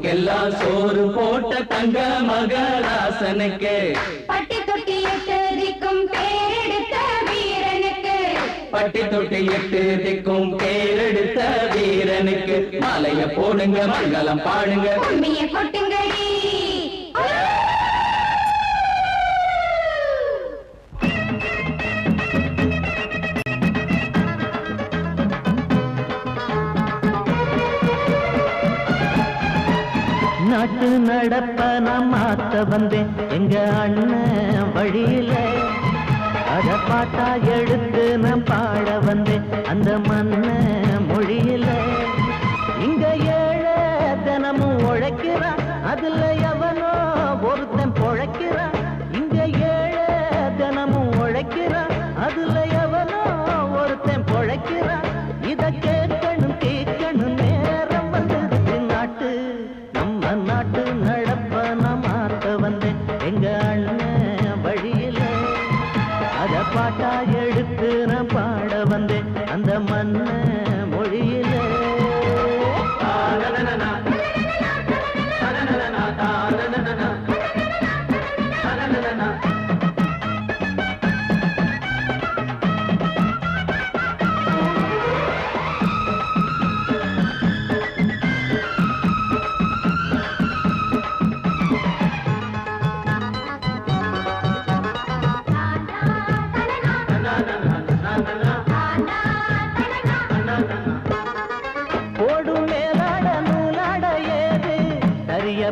ஊருக்கெல்லாம் சோறு போட்ட தங்க மகராசனுக்கு பட்டி தொட்டி எட்டு திக்கும் பேரெடுத்த வீரனுக்கு பட்டி தொட்டி எட்டு திக்கும் பேரெடுத்த வீரனுக்கு மாலைய போடுங்க மங்களம் பாடுங்க உண்மைய கொட்டுங்கடி நாட்டு நடப்ப நான் மாத்த வந்தேன் எங்க அண்ணன் வழியில அத பாட்டா எடுத்து நான் பாட வந்தேன் அந்த மண்ண மொழியில இங்க ஏழை தினமும் உழைக்கிறான் அதுல எவனோ ஒருத்தன் பொழைக்கிறான் இங்க ஏழை தினமும் உழைக்கிறான் அதுல எவனோ ஒருத்தன் பொழைக்கிறான் இத கேட்கணும் கேட்கணும் நேரம் வந்தது நாட்டு நம்ம நாட்டு நடப்ப நான் மாத்த வந்தேன் எங்க அண்ணன் வழியில அத பாட்டா எடுத்து நான் பாட வந்தேன் அந்த மண்ண மொழியில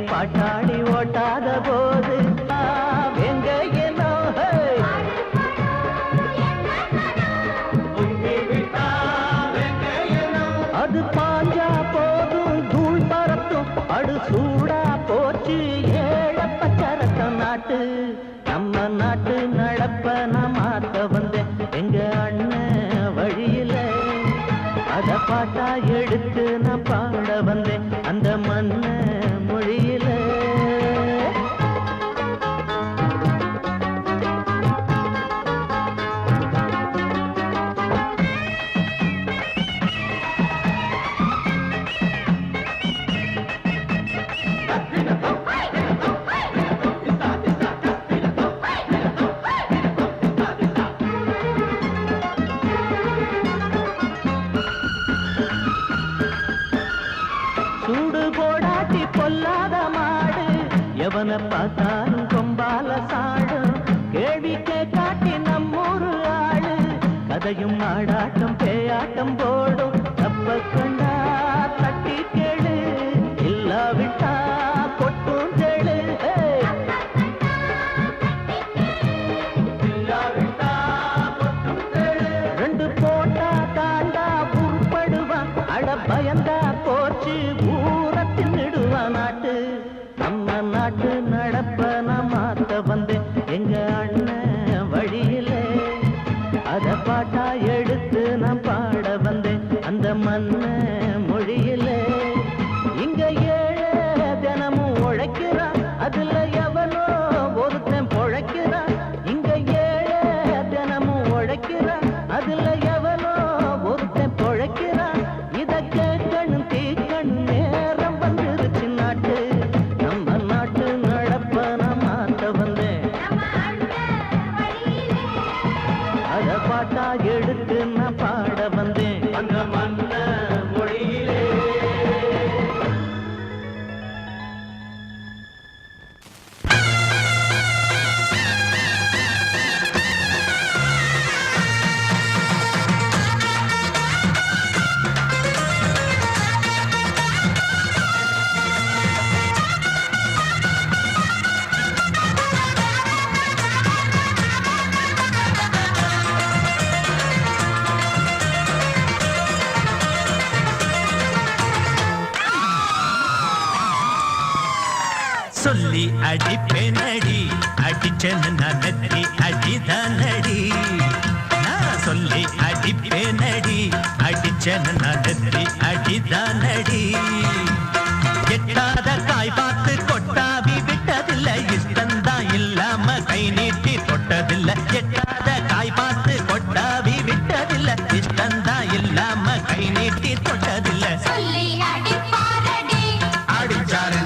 பாட்டாளி ஓட்டாத போது எங்க என்னோ அது பாஞ்சா போதும் தூள் பறத்தும் அடு சூடா போச்சு ஏழப்பச்சரத்தம் நாட்டு நம்ம நாட்டு நடப்ப நான் மாத்த வந்தேன் எங்க அண்ணன் வழியில அத பாட்டா எடுத்து நான் பாட வந்தேன் அந்த மண்ண மொழியில சூடு போடாட்டி பொல்லாத மாடு எவனை பார்த்தாலும் கொம்பால சாடும் கேள்வி கேட்டாட்டி நம்மூரு ஆளு கதையும் ஆடாட்டம் பேயாட்டம் போடும் தப்ப கண்டா தட்டி கேளு இல்லாவிட்டா கொட்டும் கேளு ரெண்டு போட்டா தாண்டா உருப்படுவான் அட பயந்தா போச்சு ஊரத்தின் நெடுவான் நாட்டு நம்ம நாட்டு நடப்ப நான் மாத்த வந்தேன் எங்க அண்ணன் வழியில அத பாட்டா எடுத்து நான் பாட வந்தேன் அந்த மண்ண மொழியில இங்க ஏழை தினமும் உழைக்கிறான் அதுல எவனோ ஒருத்தன் பொழைக்கிறான் இங்க ஏழை தினமும் உழைக்கிறான் அதுல எவனோ ஒருத்தன் பொழைக்கிறான் இத கேட்கணும் தீக்கணும் நேரம் வந்துருச்சு நாட்டு நம்ம நாட்டு நடப்ப நான் மாத்த வந்தேன் அத பாட்டா எடுத்து நான் பாட வந்தேன் அந்த மண்ண மொழியிலே சொல்லி அடிப்பேனடி அடிச்சேன்னு நான் நெத்தி அடிதானடி நான் சொல்லி அடிப்பேனடி அடிச்சேன்னு நான் நெத்தி அடிதானடி எட்டாத காய் பார்த்து கொட்டாவி விட்டதில்லை இஷ்டந்தான் இல்லாம கை நீட்டி தொட்டதில்லை எட்டாத காய் பார்த்து கொட்டாவி விட்டதில்லை இஷ்டந்தான் இல்லாம கை நீட்டி தொட்டதில்லை சொல்லி அடிப்பாரடி அடிச்சாரு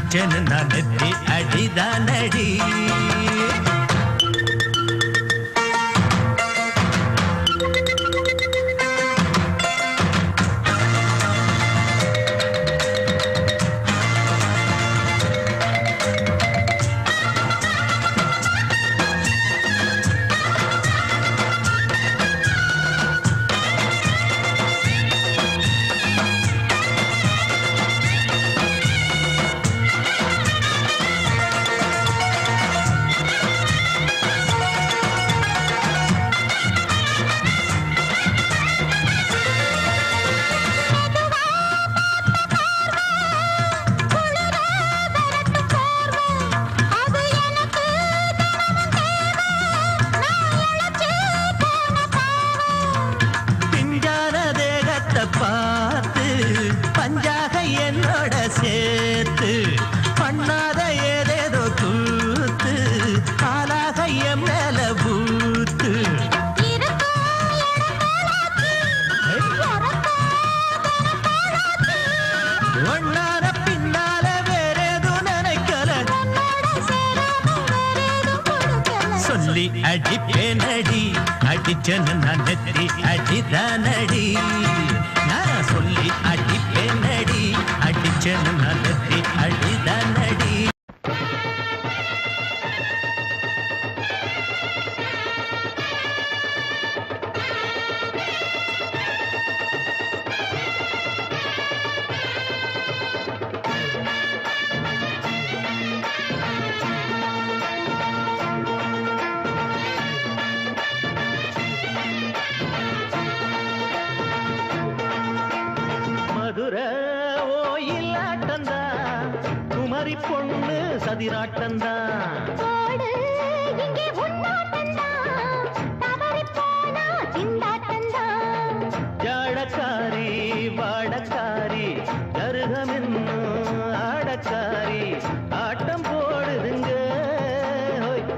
அடிச்சேன்னு நான் நெத்தி அடிதானடி. பார்த்து பஞ்சாக என்னோட சேர்த்து பண்ணாத ஏதேதோ கூத்து ஆளாக என் மேல பூத்து ஒன்னார பின்னால வேறேதோ நினைக்கல சொல்லி அடிப்பேனடி அடிச்சன்னு நான் நெத்தி அடிதானடி. நான் சொல்லி அடிப்பேனடி அடிச்சன்னு நான் நெத்தி அடிதானடி. மதுரை ஓயிலாட்டந்தா குமரி பொண்ணு சதிராட்டந்தா ஜாடக்காரி வாடக்காரி கருகமென்னு ஆடக்காரி ஆட்டம் போடுதுங்க.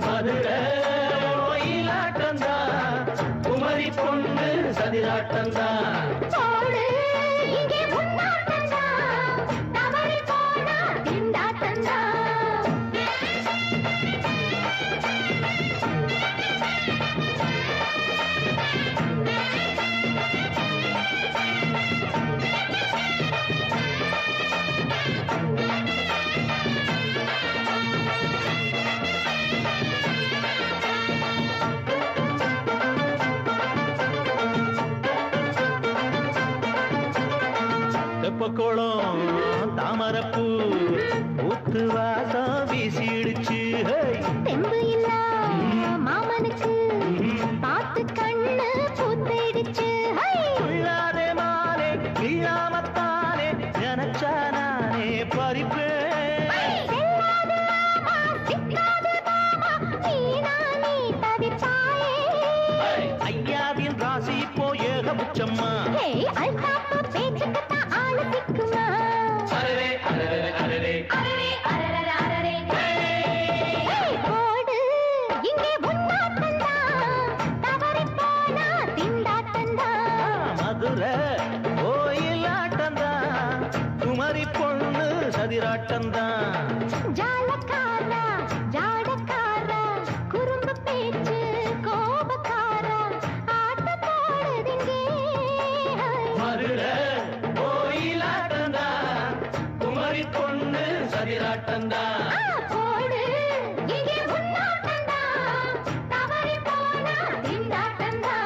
மதுரை ஓயிலாட்டந்தா குமரி பொண்ணு சதிராட்டந்தா தெப்பக்குளம் தாமரப்பூ ஊத்து வாசம் வீசிடுச்சு. தெம்பு இல்ல மாமனுக்கு பார்த்து கண்ணு பூத்திடுச்சு. உள்ளாதே மாலே இல்லாமத்தானே நினைச்சா நானே பறிப்பேன். ஐயாவின் ராசி இப்போ ஏகபட்சம்மா. மதுரை கோயிலாட்டந்தா குமரி பொண்ணு சதிராட்டந்தா ஜாலக்காரா ஜாடக்காரா குறும்பு பேச்சு கோபக்காரா ஆட்ட போடுதுங்க. மதுரை கோயிலாட்டந்தா குமரி பொண்ணு சதிராட்டந்தா போடு இங்கே உன்னாட்டந்தா தவறி போனா திண்டாட்டந்தா.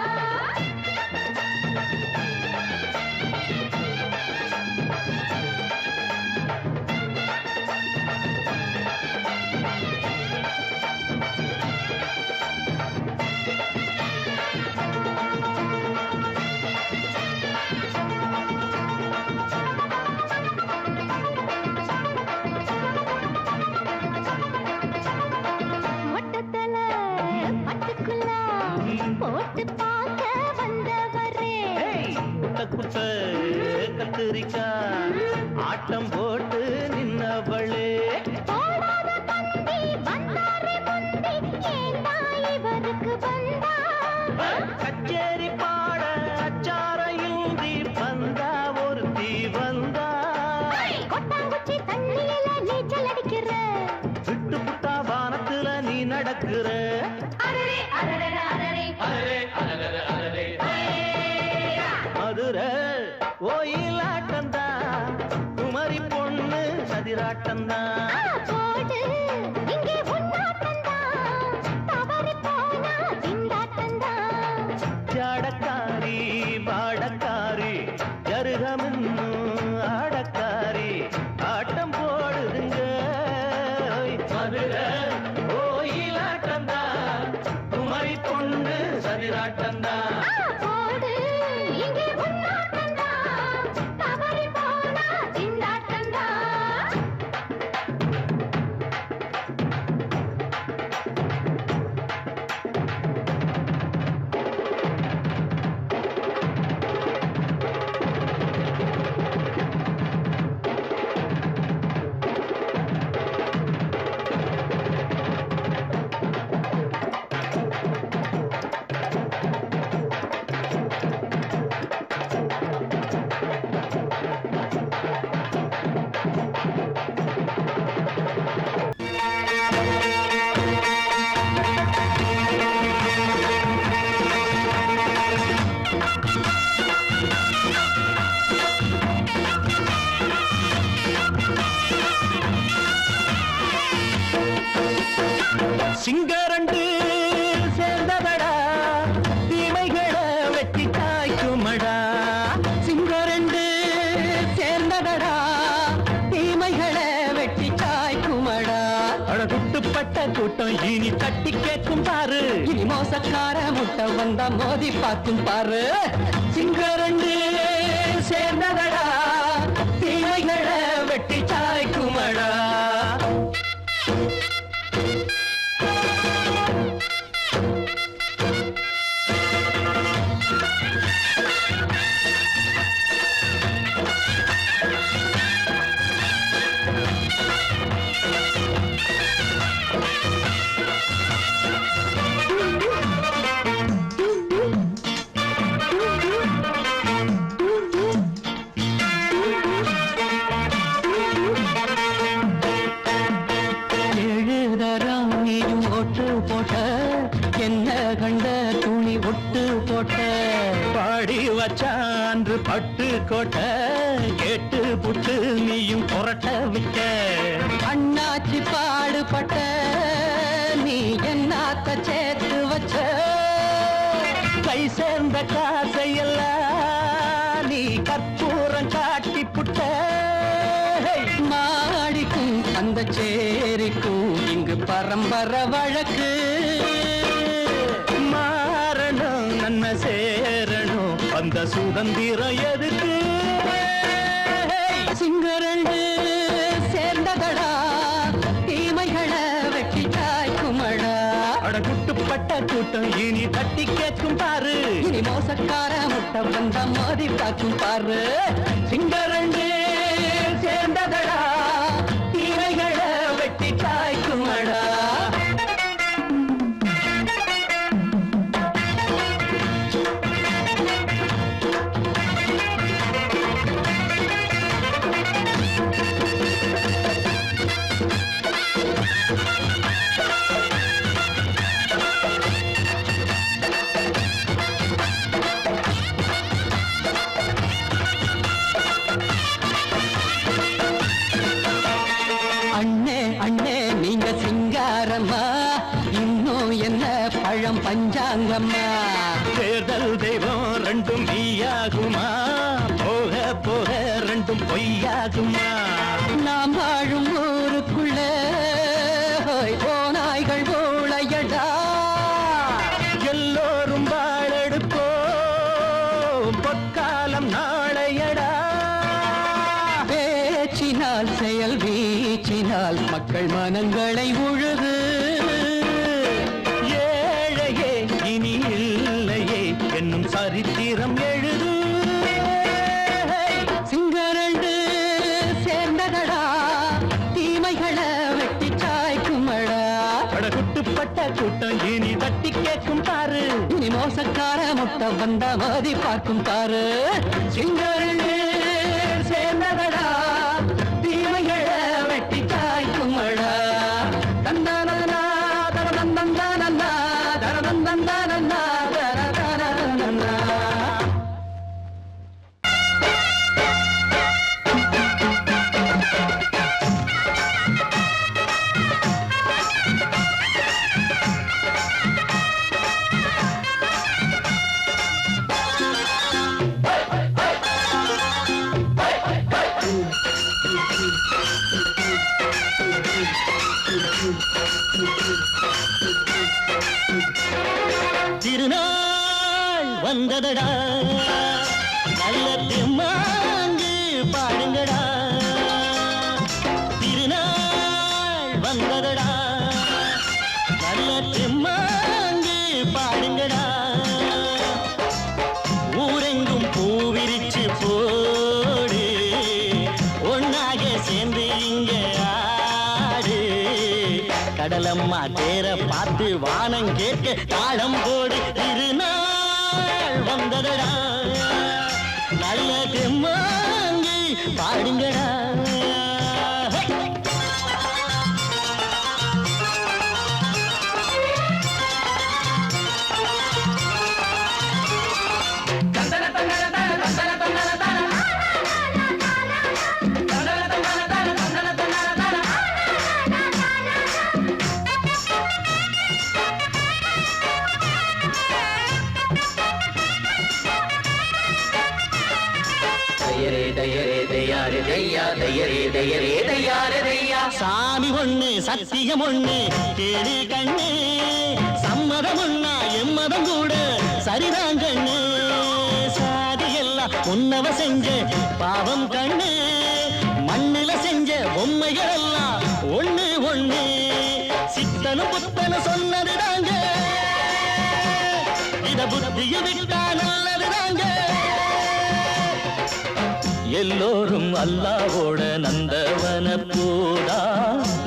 போட்டு பார்க்க வந்தவரே குத்த கத்திரிக்கா ஆட்டம் போட்டு நின்னவளே. போடாத பந்தி வந்தாரே முந்தி ஏண்டா இவருக்கு வந்தா. கச்சேரி பாட அச்சாரையுந்தி வந்தா ஒருத்தி வந்தா. கொட்டாங்குச்சி தண்ணியில நீச்சல் சதிராட்டம்தான் போடு இங்கே உன்னாட்டந்தான் தவறி போனா திண்டாட்டந்தான் ஜாடக்காரி பாடக்காரி ஜருகமின்னு ஆடக்காரி ஆட்டம் போடுதுங்க மதுரை கோயிலாட்டம்தான் குமரி பொண்ணு சதிராட்டம்தான் போடு இங்கே உன்னாட்டந்தான் தவறி போனா திண்டாட்டந்தான் சிங்கரண்டு சேர்ந்ததடா தீமைகளை வெட்டி காய்க்குமடா சிங்கரண்டு சேர்ந்ததடா தீமைகளை வெட்டி காய்க்குமடா அழகுட்டுப்பட்ட கூட்டம் இனி தட்டி கேட்கும் பாரு இனி மோசக்கார முட்டை வந்தா மோதி பார்க்கும் பாரு சிங்கரண்டு சேர்ந்ததடா தீமைகளை வெட்டி காய்க்குமடா எழுதறான் நீயும் ஒட்டு போட்ட என்ன கண்ட துணி ஒட்டு போட்ட பாடி வச்சான்று பட்டு கோட்ட கேட்டு புட்டு நீயும் புரட்ட விட்ட அண்ணாச்சி பாடுபட்ட நீ என்னாத்த சேர்த்து வச்ச கை சேர்ந்த காசையெல்லாம் நீ கற்பூரம் காட்டி புட்ட மாடிக்கும் அந்த சேரிக்கும் இங்கு பரம்பரை வழக்கு மாறணும் நன்மை சேரணும் அந்த சுதந்திரம் எதுக்கு சிங்கரண்டு சேர்ந்ததடா தீமைகளை வெட்டி காய்க்குமடா அடகுட்டுப்பட்ட கூட்டம் இனி தட்டி கேட்கும் பாரு இனி மோசக்கார முட்டை வந்த மோதி பார்க்கும் பாரு சிங்கரண்டு சேர்ந்ததடா தீமைகளை வெட்டி காய்க்குமடா அண்ணே அண்ணே நீங்க சிங்காரம்மா இன்னும் என்ன பழம் பஞ்சாங்கம்மா தேர்தல் தெய்வம் ரெண்டும் மெய்யாகுமா போக போக ரெண்டும் பொய்யாகுமா நாம் வாழும் ஊருக்குள்ள ஓநாய்கள் ஊழையடா எல்லோரும் வாழெடுப்போம் பொற்காலம் நாளையடா பேச்சினால் செயல் வீச்சினால் மக்கள் மனங்களை உழுது ஏழையே இனி இல்லையே என்னும் சரித்திரம் எழுது சிங்கரண்டு சேர்ந்ததடா தீமைகளை வெட்டி சாய்க்குமடா படகுட்டுப்பட்ட கூட்டம் இனி தட்டி கேட்கும் பாரு இனி மோசக்கார முட்டை வந்த மோதி பார்க்கும் பாரு சிங்கரண்டு சேர்ந்ததடா தீமைகளை வெட்டி காய்க்குமடா தந்தானதனா தரதந்தந்தானந்தா தரதந்தந்தானந்தா தரதந்தந்தா திருநாள் வந்ததடா நல்ல தெம்மாங்கு பாடுங்கடா திருநாள் வந்ததடா நல்ல தெம்மாங்கு பாடுங்கடா ஊரெங்கும் பூவிரிச்சு போடு ஒன்னாக சேர்ந்து இங்க ஆடு கடலம்மா தேர பார்த்து வானம் கேட்க தாளம் போடு திருநாள் வந்ததடா நல்ல தெம்மாங்கி பாடுங்கடா சாமி ஒண்ணு சத்தியம் ஒண்ணு கேடு கண்ணு சம்மதம் ஒண்ணா எம்மதம் கூட சரிதான் கண்ணு சாதி எல்லாம் உன்னவ செஞ்ச பாவம் கண்ணு மண்ணில செஞ்ச பொம்மைகள் எல்லாம் ஒண்ணு ஒண்ணு சித்தனும் புத்தனும் சொன்னதுதாங்க இத புத்திய விட்டா நல்லதுதாங்க எல்லோரும் அல்லாவோட நந்தவன பூதா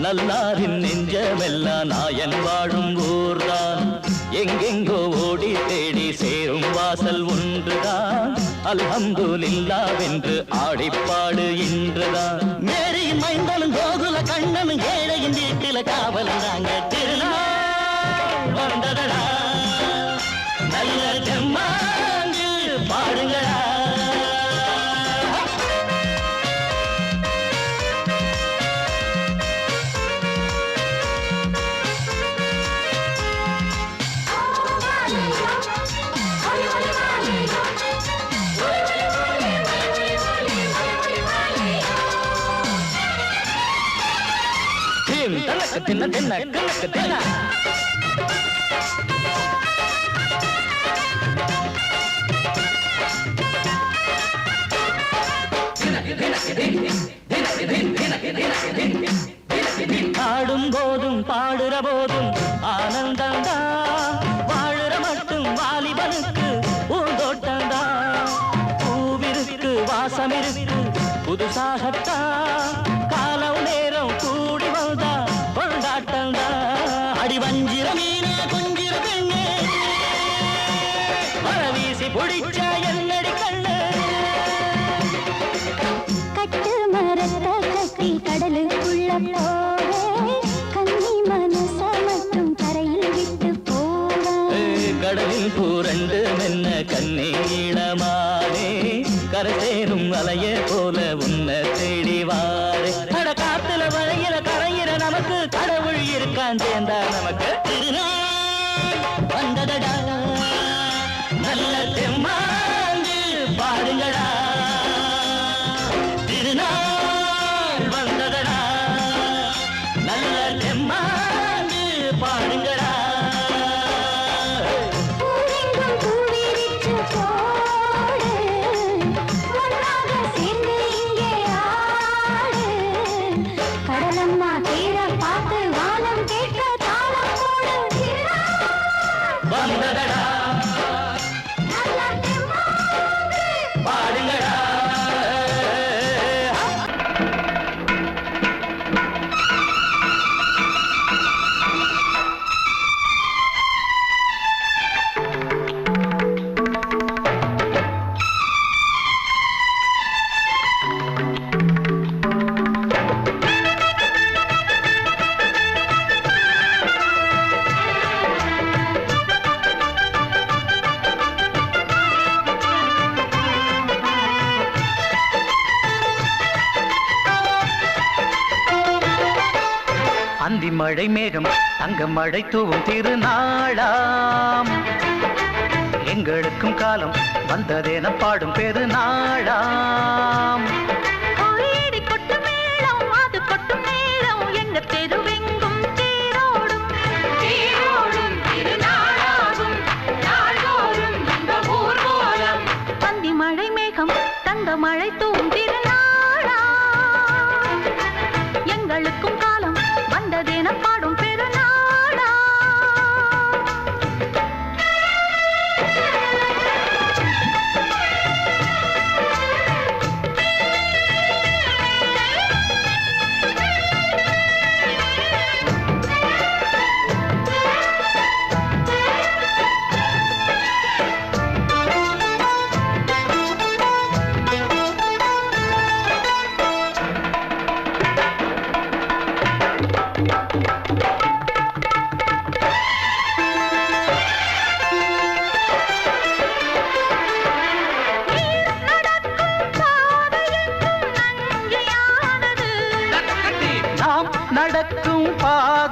நல்லாரின் நெஞ்சமெல்லாம் நாயன் வாழும் ஊர்தான் எங்கெங்கோ ஓடி தேடி சேரும் வாசல் ஒன்றுதான் அல்ஹம்துலில்லாஹ்வென்று ஆடிப்பாடு இன்றுதான் மேரியின் மைந்தனும் கோகுல கண்ணனும் ஏழையின் வீட்டில காவலந்தாங்க திருநாள் வந்ததடா நல்ல தெம்மாங்கு பாடுங்களா தின்ன தின்ன கணக்கு தின்ன ஆடும் போதும் பாடுற போதும் ஆனந்தந்தா வாழுற மட்டும் வாலிபனுக்கு பூந்தோட்டந்தா பூவிருக்கு வாசம் இருக்கு புதுசாகத்தான் காலம் நேரம் கூடி வந்தா கொண்டாட்டந்தா அடி வஞ்சிர மீனே கொஞ்சிர பெண்ணே வரவீசி பிடிச்ச என்னடி கண்ணு கட்டு மரத்தை கட்டி கடலுக்குள்ள போவே கன்னி மனச மட்டும் கரையில் விட்டு போவே கடலில் பூரண்டு மென்ன கண்ணீளமானே கரை சேரும் அலைய போல உன்னை தேடி வாரே அட காத்துல வளையில கரையிற நமக்கு கடவுள் இருக்கான் சேர்ந்தா நமக்கு திருநாள் வந்ததடா நல்ல தெம்மாங்கு பாடுங்கடா திருநாள் வந்ததடா நல்ல தெம்மாங்கு பாடுங்கடா பூவெங்கும் பூவிரிச்சு போடு ஒன்னாக சேர்ந்து இங்கே ஆடு கடலம்மா தேர பார்த்து வானம் கேட்க தாளம் போடு வந்ததடா நல்ல தெம்மாங்கு பாடுங்கடா அந்தி மழை மேகம் தங்க மழை தூவும் திருநாளாம் எங்களுக்கும் காலம் வந்ததென பாடும் பெருநாளாம் கோயிடி கொட்டு மேளம் அது கொட்டு மேளம் எங்க தெருவெங்க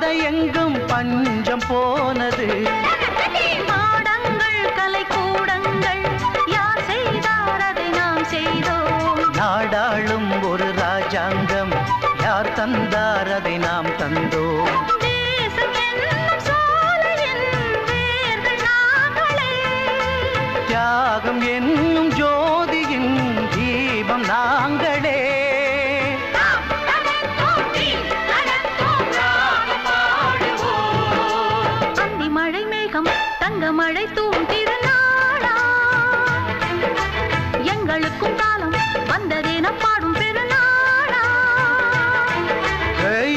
பாதை எங்கும் பஞ்சம் போனது. மாடங்கள் கலை கூடங்கள் யார் செய்தார் அதை நாம் செய்தோம். நாடாளும் ஒரு ராஜாங்கம் யார் தந்தார் அதை நாம் தந்தோம். தேசம் என்னும் சோலையின் வேர்கள் நாங்களே. தியாகம் என்னும் ஜோதியின் தீபம் நாங்களே. அந்தி மழை மேகம் தங்க மழை தூவும் திருநாளா. எங்களுக்கும் காலம் வந்ததென பாடும் பெருநாளா.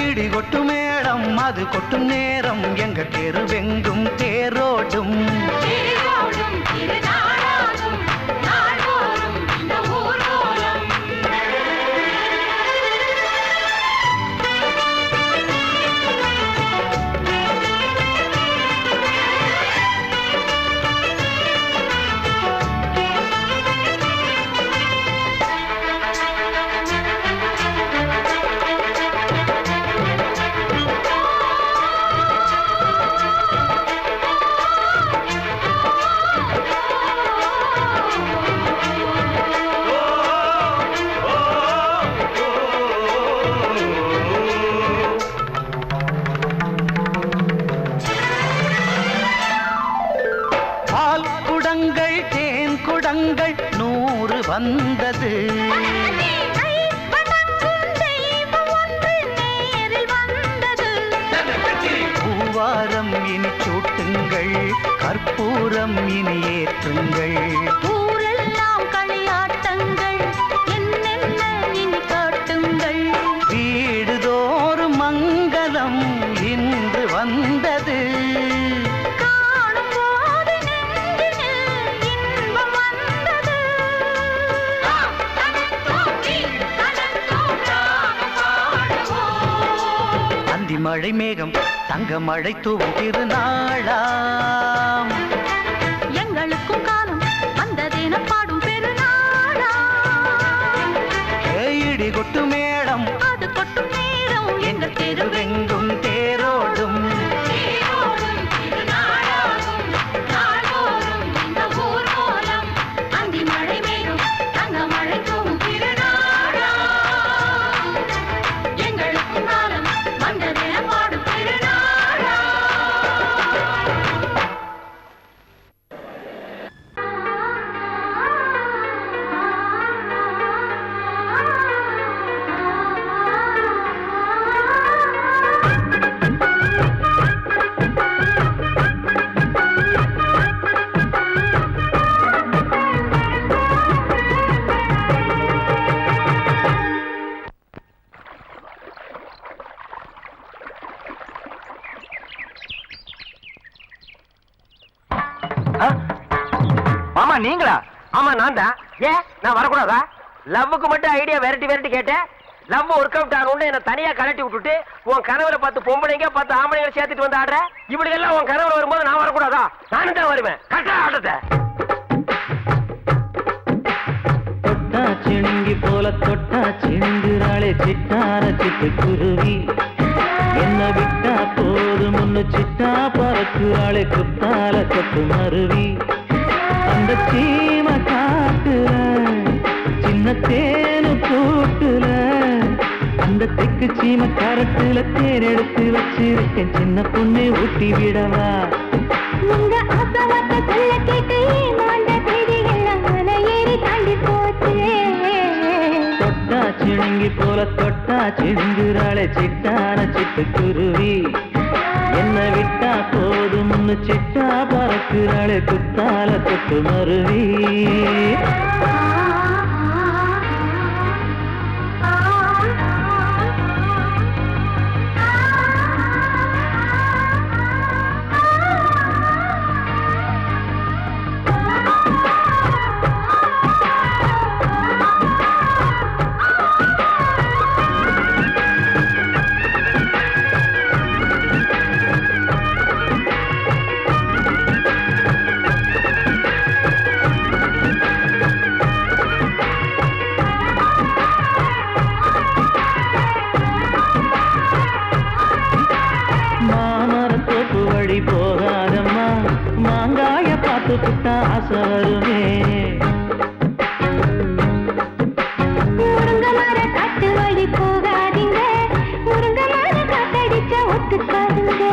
இடி கொட்டும் மேடம் அது கொட்டும் நேரம் எங்க தெருவெங்கும் தேரோடும். தேரோடும் திருநாளாகும் நாள்தோறும் இந்த ஊர்வலம். பால் குடங்கள் தேன் குடங்கள் 100 வந்தது. பூவாரம் இனி சூட்டுங்கள் கற்பூரம் இனி ஏற்றுங்கள். ஊரெல்லாம் களியாட்டங்கள் என்னென்ன இனி காட்டுங்கள். வீடுதோறும் மங்களம் இன்று வந்தது. காணும் போது நெஞ்சினில் இன்பம் வந்தது. அந்தி மழை மேகம் தங்க மழை தூவும் திருநாளாம். எங்களுக்கும் காலம் வந்ததென பாடும் பெருநாளா. இடி கொட்டு மேடம் அது கொட்டும் நேரம் எங்கள் தெருவெங்கும் தேரோடும். தேரோடும் திருநாளாகும் நாள்தோறும் இந்த ஊர்வலம். அந்தி மழை மேகம் தங்க மழை தூவும் திருநாளா. எங்களுக்கும் காலம் வந்ததென பாடும் பெருநாளா. மாமா நீங்களா? ஆமா நான் தான். ஏன் நான் வரக்கூடாதா? லவ்வுக்கு மட்டும் ஐடியா வெரைட்டி வெரைட்டி கேட்டேன். லவ் ஒர்க் அவுட் ஆகணும்னு என்ன தனியா கலட்டி விட்டுட்டு உன் கனவுல 10 பொம்பளைங்க 10 ஆம்பளைங்க சேர்த்துட்டு வந்து ஆடுற. இப்படி எல்லாம் உன் கனவுல வரும்போது நான் வரக்கூடாதா? நானும் தான் வருவேன். கரெக்டா ஆட்டத்தை தொட்டா சிணுங்கி போல தொட்டா சிணுங்குறாளே சிட்டார சிட்டுக்குருவி. என்ன விட்டா போதும் முன்னு சிட்டா பறக்குறாளே குத்தால கொத்து மருவி. அந்த சீம காட்டுல சின்ன தேனு கூட்டுல அந்த தெக்கு சீம கரட்டுல தேர் எடுத்து வச்சிருக்கேன் சின்ன பொண்ணு ஊட்டி விடவா. உங்க அசவத்தை சொல்ல கேட்டு ஏமாந்த தேதி எல்லாம் மன ஏறி தாண்டி போச்சு. தொட்டா சிணுங்கி போல தொட்டா சிணுங்குறாளே சிட்டான சிட்டுக்குருவி. என்ன விட்டா போதும் சிட்டா பறக்குறாளே குத்தால கொத்து மருவி. ஆசை வருமே. முருங்க மர காட்டு வழி போகாதீங்க, முருங்க மர காத்தடிச்ச ஒத்துக்காதுங்க.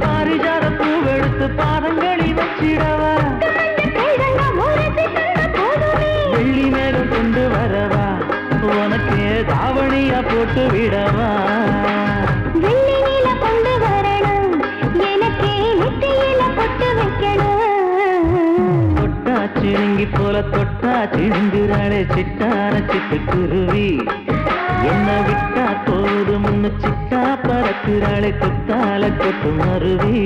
பாரிஜாத பூவெடுத்து பாதங்களில் வச்சிடவா, வெள்ளி மேகம் கொண்டு வரவா, உனக்கு தாவணியா போட்டு விடவா. வெள்ளி நீல கொண்டு வரணும், எனக்கே நெத்தியில பொட்டு வைக்கணும். தொட்டா சிணுங்கி போல தொட்டா சிணுங்குறாளே சிட்டான சிட்டுக்குருவி, என்ன விட்டா போதும் முன்னு சிட்டா பறக்குறாளே குத்தால கொட்டு மருவி.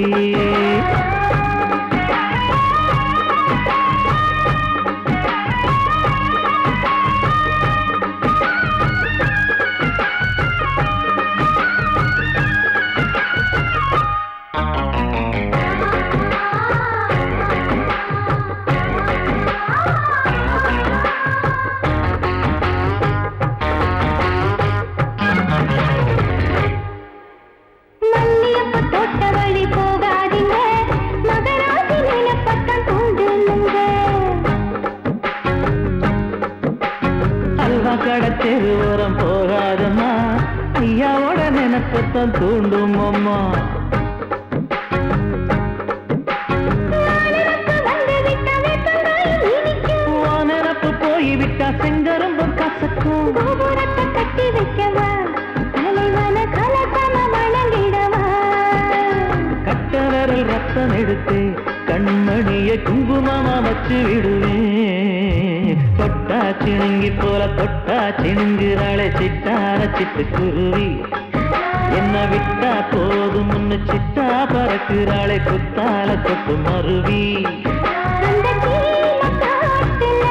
மல்லியப்ப தோட்ட வழி போகாதீங்க, மகராசி நிலப்பத்தான் தூண்டுங்க. அல்வா கடத்தெரு ஓரம் போகாதம்மா, ஐயாவோட நினைப்பத்தான் தூண்டும் அம்மா. நினப்பு போய்விட்டா செங்கரும்பும் கசக்கும். கோபுரத்தை கட்டி வைக்கவா, தலைவன கலக்கம வணங்கிடவா. கட்ட விரல் ரத்தம் எடுத்து கண்மணிய குங்குமமா வச்சு விடுவேன். தொட்டா சிணுங்கி போல தொட்டா சிணுங்குறாளே சிட்டார சிட்டுக்குருவி, என்ன விட்டா போதும் முன்னு சிட்டா பறக்குறாளே குத்தால கொட்டு மருவி. அந்த சீன காட்டுல,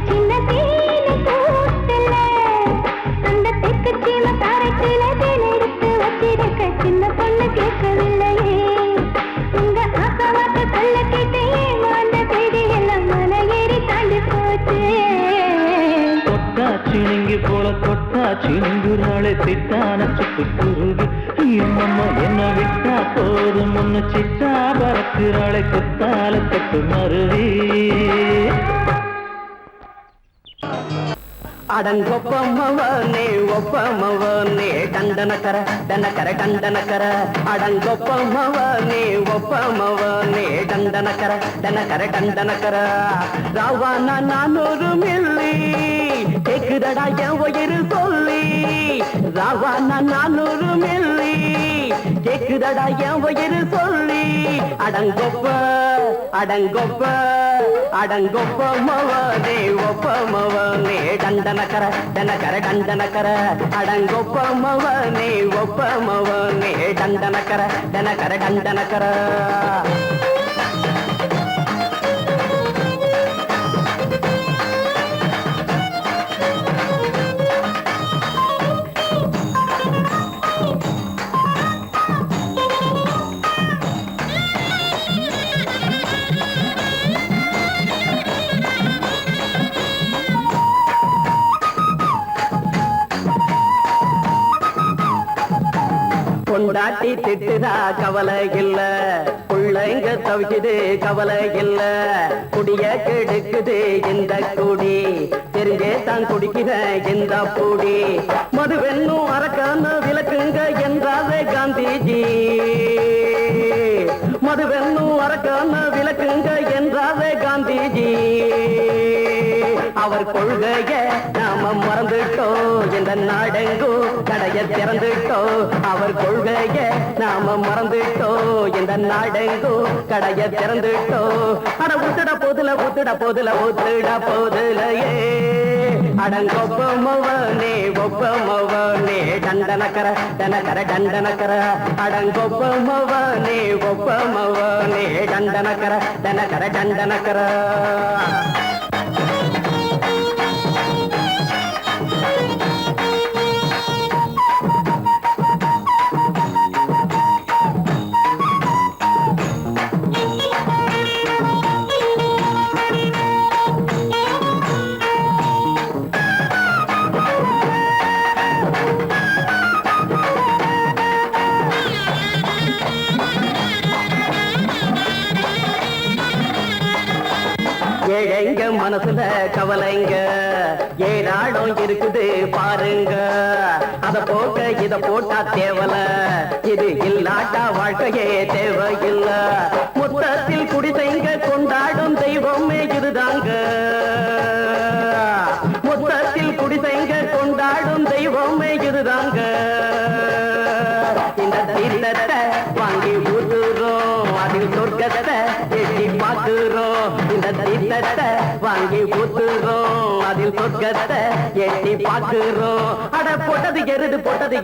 சின்ன சீன கூட்டுல, அந்த தெற்கு சீம காரைக்குல தேன் எடுத்து வச்சிருக்க சின்ன பொண்ணு கேட்கவில்லையே. உங்க ஆசவாக்க சொல்ல கேட்டு ஏமாந்த செய்தி எல்லாம் மலை ஏறி தாண்டி போச்சு. தொட்டா சிணுங்கி போல தொட்டா சிணுங்குறாளே சிட்டான சிட்டுக்குருவி, என்னம்மா என்ன விட்டா போதும் முன்னு சிட்டா பறக்குறாளே குத்தால கொட்டு மருவி. அடங்கொப்பமவனே ஒப்பமவனே டண்டனக்கர டனக்கர டண்டனக்கர, அடங்கொப்பமவனே ஒப்பமவனே டண்டனக்கர டனக்கர டண்டனக்கர. ராவான 400 மில்லி கேக்குதடா என் உயிர் சொல்லி, ராவான 400 மில்லி கேக்குதடா என் உயிர் சொல்லி. அடங்கொப்ப அடங்கொப்ப அடங்கொப்பமவனே ஒப்பமவனே டண்டனக்கர டனக்கர டண்டனக்கர, அடங்கொப்பமவனே ஒப்பமவனே டண்டனக்கர டனக்கர டண்டனக்கர. பொண்டாட்டி திட்டுதா கவலை இல்ல, புள்ளைங்க தவிக்குது கவலை இல்ல, குடிய கெடுக்குது இந்த குடி, தெரிஞ்சே தான் குடிக்கிற இந்த பூடி. மதுவென்னும் அரக்கான விளக்குங்க என்றாவே காந்திஜி, மதுவென்னும் அரக்கான விளக்குங்க என்றாவே காந்திஜி. அவர் கொள்கைய நாம மறந்துட்டோம், இந்த நாடெங்கும் கடைய திறந்துட்டோம். அவர் கொள்கைய நாம மறந்துட்டோம், இந்த நாடெங்கும் கடைய திறந்துட்டோம். அட ஊத்துட போதுல ஊத்துட போதுல ஊத்துட போதுலையே, அடங்கொப்பமவனே ஒப்பமவனே டண்டனக்கர டனக்கர டண்டனக்கர, அடங்கொப்பமவனே ஒப்பமவனே டண்டனக்கர டனக்கர டண்டனக்கர. மனசுல கவலைங்க ஏராளம் இருக்குது பாருங்க அத போக்க இத போட்டா தேவல இது இல்லாட்டா வாழ்க்கையே தேவையில்ல மொத்தத்தில் குடிசைங்க கொண்டாடும் தெய்வமே இதுதாங்க மொத்தத்தில் குடிசைங்க கொண்டாடும் தெய்வமே இதுதாங்க இந்த தீர்த்தத்தை வாங்கி ஊத்துறோம் அதில் சொர்க்கத்தை எட்டி பார்க்கிறோம் இந்த தீர்த்தத்தை வாங்கி ஊத்துறோம் அதில் சொர்க்கத்தை எட்டி பார்க்கிறோம் அட போட்டது எருது போட்டது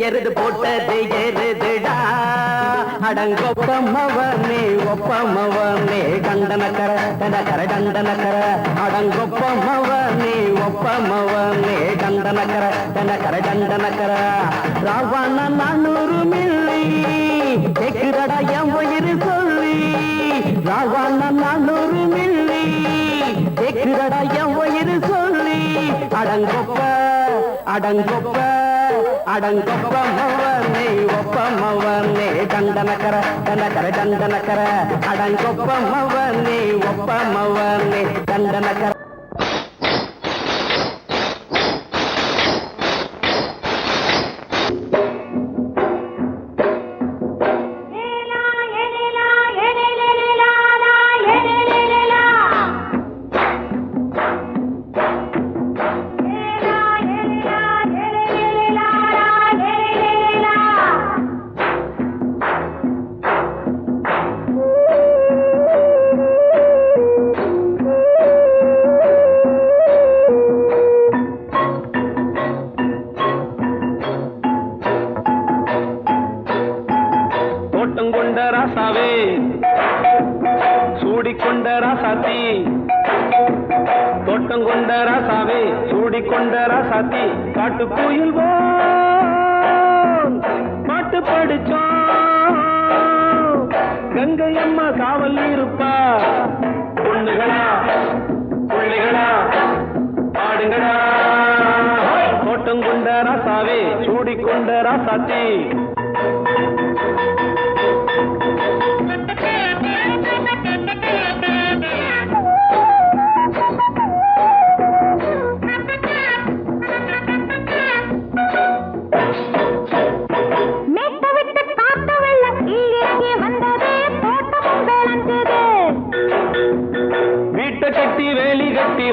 எருதுடா அடங்கொப்பமவனே ஒப்பமவனே கண்டனக்கர கண்டனக்கர கண்டனக்கர அடங்கொப்பமவனே ஒப்பமவனே கண்டனக்கர கண்டனக்கர கண்டனக்கர ராவண 400 மில்லி கேக்குதடா என் உயிர் சொல்லி ராவண 400 மில்லி கேக்குதடா என் உயிர் சொல்லி அடங்கொப்ப அடங்கொப்ப அடங்கொப்பமவனே ஒப்பமவனே கண்டனக்கர கண்டனக்கர கண்டனக்கர அடங்கொப்பமவனே ஒப்பமவனே கண்டனக்கர காட்டுக்குயில் பாட்டு படிச்சோம் கங்கை அம்மா காவல் இருப்பா பொண்ணுகளா பிள்ளைகளா ஆடுங்களா தோட்டம் கொண்ட ராசாவே சூடிக்கொண்ட ராசாத்தி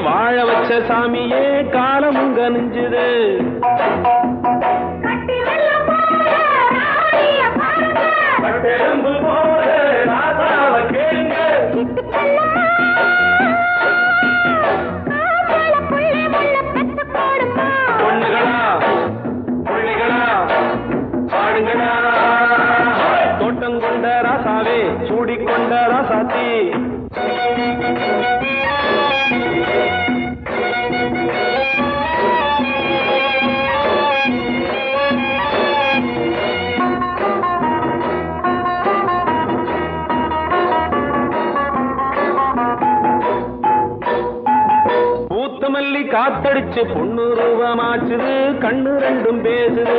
வாழ வச்ச சாமியே காலமும் கனிஞ்சுது பொண்ணுகளா பிள்ளைகளா பாடுங்களா தோட்டம் கொண்ட ராசாவே சூடிக்கொண்ட ராசாத்தி காத்தடிச்சு பொண்ணு ரூபமாச்சுது கண்ணு ரெண்டும் பேசுது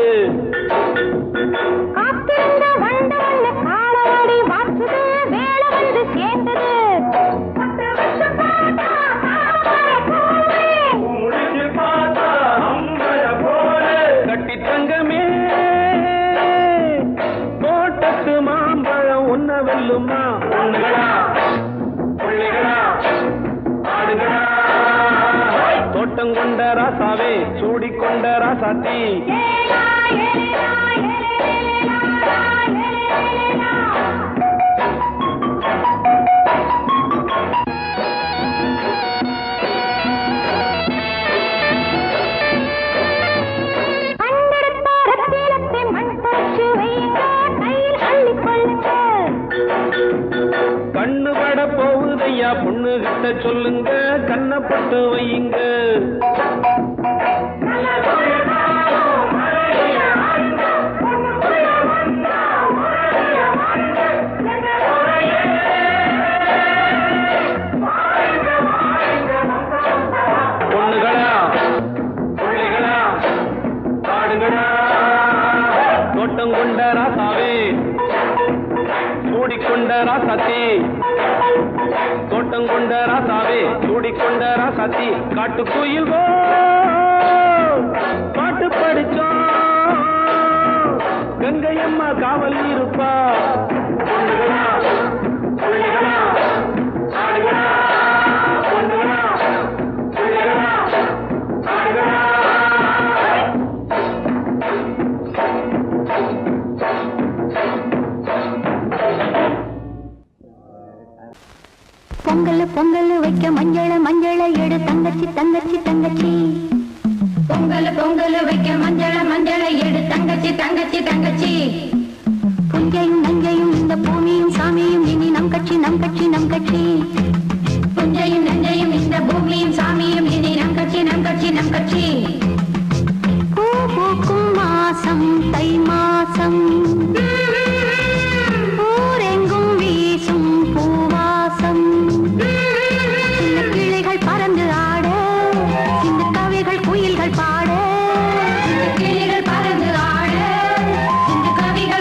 கட்டி தங்கமே தோட்டத்து மாம்பழம் ஒன்ன வெல்லுமா பொண்ணுகளா பிள்ளைகளா ஆடுகளா தோட்டம் கொண்ட ராசாவே சூடிக்கொண்ட ராசாத்தி கண்ணு பட போகுதையா பொண்ணு கிட்ட சொல்லுங்க கண்ணப்பட்டு வையுங்க பொண்ணுகளா பிள்ளைகளா பாடுங்களா தோட்டம் கொண்ட ராசாவே சூடிக்கொண்ட ராசாத்தி தோட்டம் கொண்ட ராசாவே சூடிக்கொண்ட ராசாத்தி காட்டு குயில் பாட்டு படிச்சோம் கங்கையம்மா காவல் இருப்பா பொண்ணுகளா, புள்ளிகளா, ஆடுகளா, பொண்ணுகளா, புள்ளிகளா, ஆடுகளா. பொங்கல் பொங்கல் வைக்க மஞ்சள மஞ்சள எடு தங்கச்சி தங்கச்சி தங்கச்சி. பொங்கல் பொங்கல் வைக்க மஞ்சள மஞ்சள எடு தங்கச்சி தங்கச்சி தங்கச்சி. புஞ்சையும் நஞ்சையும் இந்த பூமியும் சாமியும் இனி நம் கட்சி நம் கட்சி நம் கட்சி. புஞ்சையும் நஞ்சையும் இந்த பூமியும் சாமியும் இனி நம் கட்சி நம் கட்சி நம் கட்சி. பூ பூக்கும் மாசம் தை மாசம் ஊரெங்கும் வீசும் பூவாசம். சின்ன கிளைகள் பறந்து ஆட சின்ன கவிகள் குயில்கள் பாட. கிளைகள் பறந்து ஆட சின்ன கவிகள்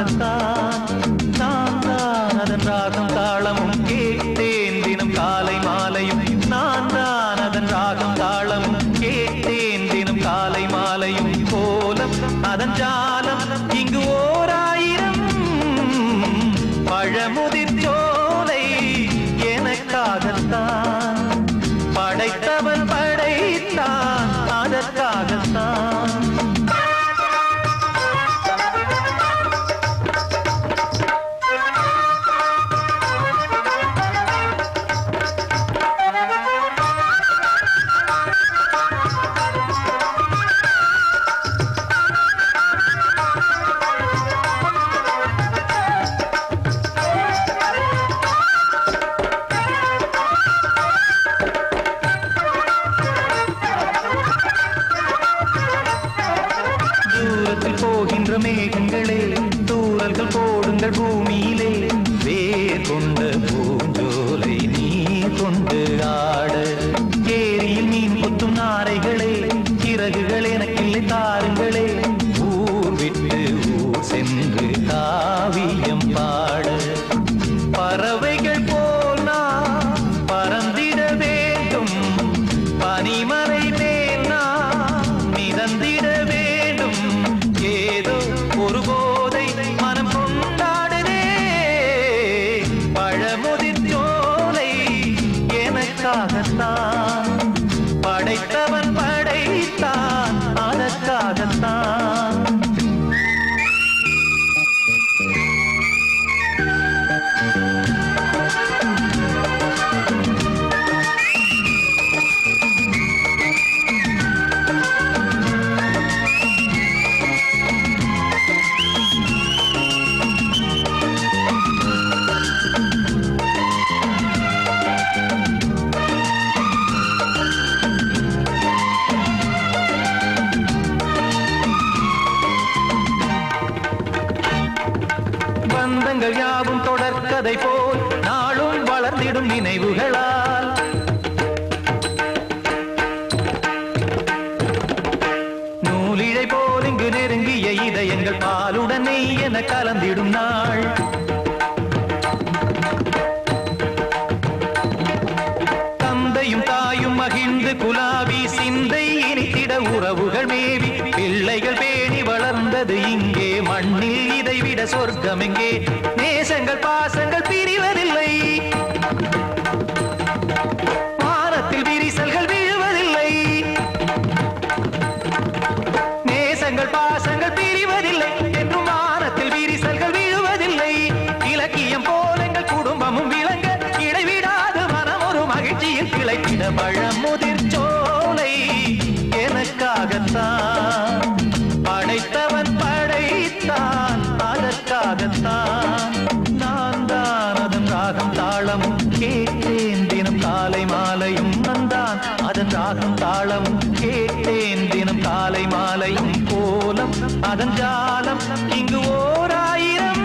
எனக்காகத்தான் நான் தான் அதன் ராகம் தாளமும் கேட்டேன் தினம் காலை மாலையும் நான் தான் அதன் ராகம் தாளமும் கேட்டேன் தினம் காலை மாலையும் கோலம் அதன் ஜாலம் இங்கு ஓர் ஆயிரம் பழமுதிர் சோலை எனக்காகத்தான் படைத்தவன் படைத்தான் அதற்காகத்தான் போகின்ற மேகங்களே தூரல்கள் போடுங்கள் பூமியிலே வேர் கொண்ட பூஞ்சோலை நீ கொண்டு ஆட ஏரியில் மீன் கொத்தும் நாரைகளே சிறகுகள் எனக்கில்லை தாருங்களே ஊர் விட்டு ஊர் சென்று காவியம் பாட பறவைகள் போல் நான் பறந்திட வேண்டும் பனிமலை மேல் நான் மிதந்திட வேண்டும் ஏதோ ஒரு போதை மனம் கொண்டாடுதே பழமுதிர் சோலை எனக்காகத்தான் படைத்தவன் படைத்தான் அதற்காகத்தான் பந்தங்கள் யாவும் தொடர்கதை போல் நாளும் வளர்ந்திடும் நினைவுகளால் நூலிழை போல் இங்கு நெருங்கிய இதயங்கள் பாலுடன் நெய் என கலந்திடும் நாள் தந்தையும் தாயும் மகிழ்ந்து குலாவி சிந்தை இனித்திட உறவுகள் மேவி பிள்ளைகள் பேணி வளர்ந்தது இங்கே மண்ணில் இதைவிட சொர்க்கம் எங்கே நேசங்கள் பாசங்கள் பிரிவதில்லை வானத்தில் விரிசல்கள் விழுவதில்லை நேசங்கள் பாசங்கள் பிரிவதில்லை என்றும் வானத்தில் விரிசல்கள் விழுவதில்லை இலக்கியம் போல எங்கள் குடும்பமும் விளங்க இடைவிடாது மனம் ஒரு மகிழ்ச்சியில் கிளைத்திட பழமுதிர் சோலை எனக்காகத்தான் படைத்தவன் படைத்தான் அதற்காகத்தான் நான் தான் அதன் ராகம் தாளமும் கேட்டேன் தினம் காலை மாலையும் நந்தான் அதன் ராகம் தாளமும் கேட்டேன் தினம் காலை மாலையும் கோலம் அதன் ஜாலம் இங்கு ஓர் ஆயிரம்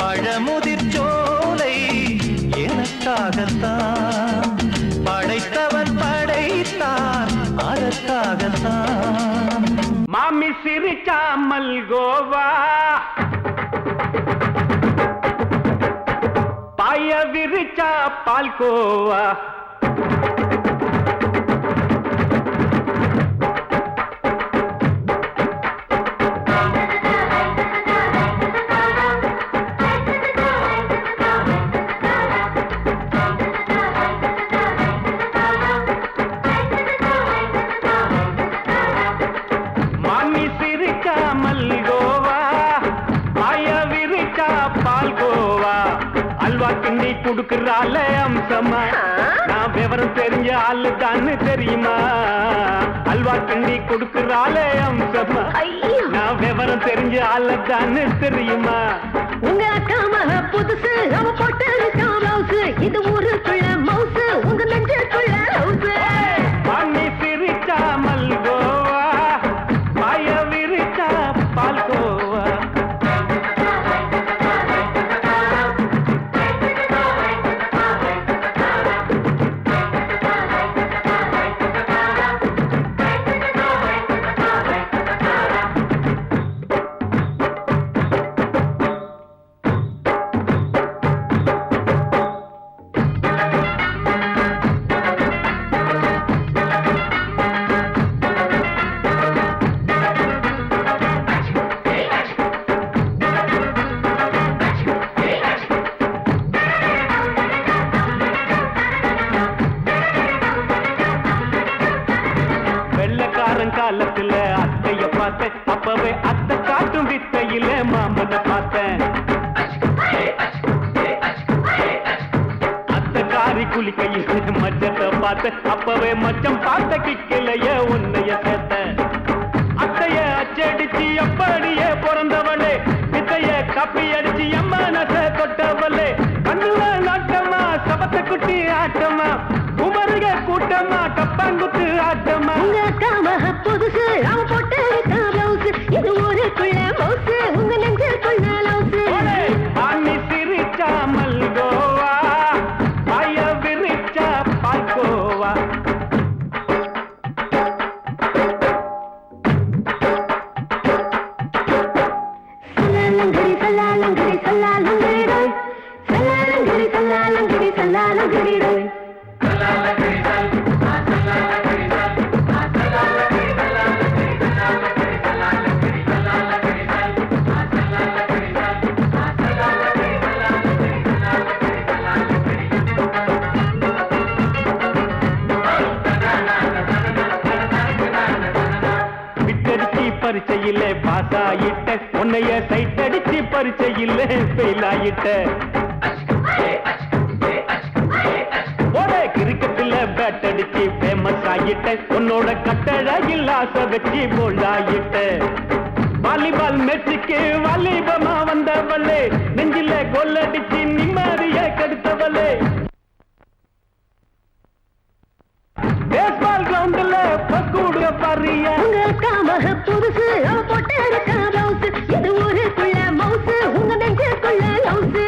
பழமுதிர் சோலை எனக்காகத்தான் படைத்தவன் படைத்தான் அதற்காகத்தான் மாமி சிரிச்சா மல்கோவா பாய விரிச்சா பால்கோவா கிண்டி குடுக்கறால அம்சமா நான் விவரம் தெரிஞ்ச ஆளு தான்னு தெரியுமா அல்வா கிண்டி குடுக்கறால அம்சமா நான் விவரம் தெரிஞ்ச ஆளு தான்னு தெரியுமா உங்க அக்கா மக புதுசு அவ போட்டு பிளவுஸ் இது ஊருக்குள்ள மவுசு உங்க நெஞ்சுக்குள்ள ஹவுஸ் பண்ணி சிரிச்சா மல்கோவா பாய விரிச்சா பால்கோவா பார்த்தேன் அப்பவே அத்தை காட்டும் வித்தையில மாமனை பார்த்தேன் அத்தை காரி குளிக்கையில் மச்சத்தை பார்த்தேன் அப்பவே மச்சம் பார்த்த கிக்கலைய உன்னைய சேர்த்தேன் அத்தைய அச்சடிச்சு அப்படியே பிறந்தவளே வித்தைய காப்பி அடிச்சு அம்மானச தொட்டவளே கண்ணுல நாட்டமா சபத்தை குட்டி ஆட்டமா உமருக கூட்டமா கப்பாங்குத்து ஆட்டமா உங்க அக்காம புதுசு அவ போட்டு பிளவுஸ் இது ஊருக்குள்ள மவுசு உங்க நெஞ்சுக்குள்ள லவுசு ஆணி சிரிச்சா மல்கோவா பாய விரிச்சா பால்கோவா சல்லாலங்கடி சல்லாலங்கடி சல்லாலங்கடி சல்லாலங்கடி சல்லாலங்கடி பரிச்சையில பாஸ் ஆயிட்ட உன்னைய சைட் அடிச்சு பரிச்சையில ஃபெயில் ஆயிட்ட கிரிக்கெட்ல பேட் அடிச்சு ஃபேமஸ் ஆயிட்ட உன்னோட கட்டழகில் ஆசை வச்சு போல்ட் ஆயிட்ட வாலிபால் மேட்சுக்கு வாலிபமா வந்தவளே நெஞ்சில கோல் அடிச்சு நிம்மதிய கெடுத்தவளே பேஸ்பால் கிரவுண்ட்ல பக்கூடுக பாரியா உங்க அக்காம புதுசு அவ போட்டு பிளவுஸ் இது ஊருக்குள்ள மவுசு உங்க நெஞ்சுக்குள்ள லவுசு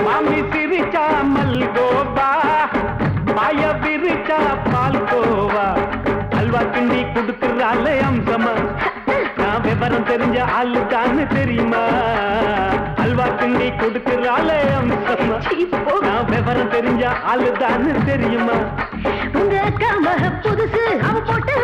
மாமி சிரிச்சா மல்கோவா பாய விரிச்சா பால்கோவா அல்வா கிண்டி கொடுக்குறாள் அம்சமா நான் விவரம் தெரிஞ்ச ஆளு தான் தெரியுமா அல்வா கிண்டி கொடுக்குறாள் அம்சமா நான் விவரம் தெரிஞ்ச ஆளு தான் தெரியுமா உங்க அக்காம புதுசு அவ போட்டு